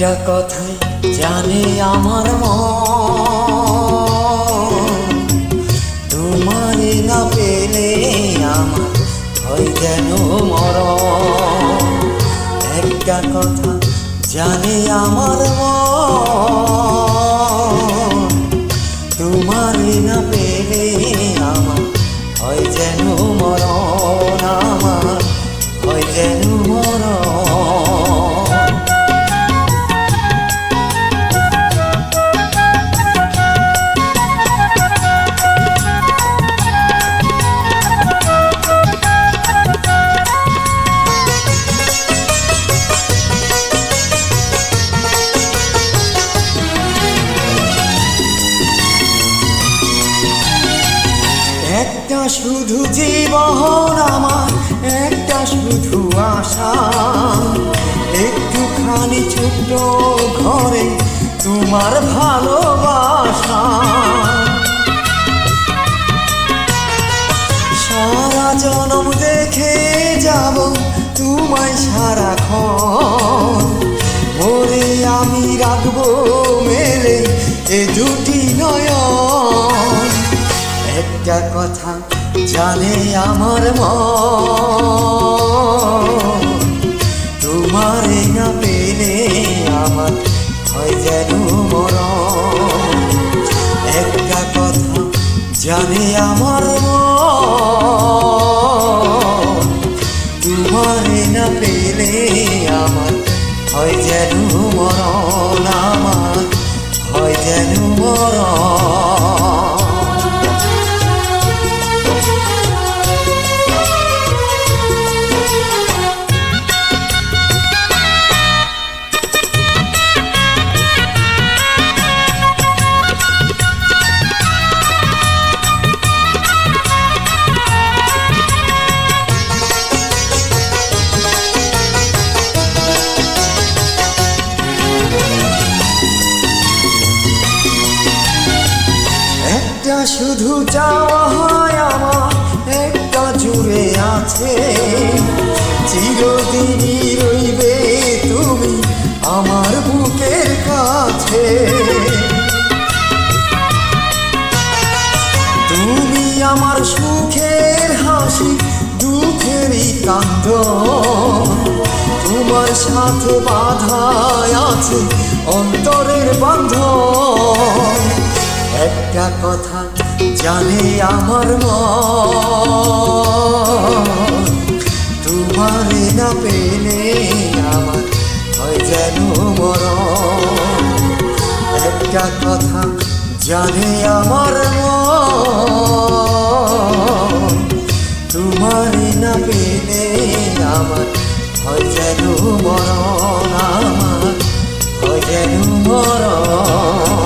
একটা কথাই জানে আমার মন, তোমারে না পেলে আমার হয় যেন মরণ। একটা কথা জানে আমার মন, তোমারে না পেলে আমার হয় যেন মরণ, আমার হয় যেন মরণ। একটা শুধু জীবন আমার, একটা শুধু আশা, একটুখানি ছোট্ট ঘরে তোমার ভালোবাসা। সারা জনম দেখে যাব তোমায় সারাক্ষণ, মরে আমি রাখবো মেলে এ দুটি নয়ন। একটা কথা জানে আমার মন, তোমারে না পেলে আমার হয় যেন মরণ। একটা কথা জানে আমার মন, তোমারে না পেলে আমার হয় যেন মরণ, আমার হয় যেন মরণ। একটা শুধু চাওয়া হয় আমার, একটা জুড়ে আছে, চিরদিনই রইবে তুমি আমার বুকের কাছে। তুমি আমার সুখের হাসি, দুঃখেরই কান্দন, তোমার সাথে বাঁধা আছে অন্তরের বন্ধন। একটা কথা জানে আমার মন, তোমারে না পেলে আমার হয় যেন মরণ। একটা কথা জানে আমার মন, তোমারে না পেলে আমার হয় যেন মরণ, আমার হয় যেন মরণ।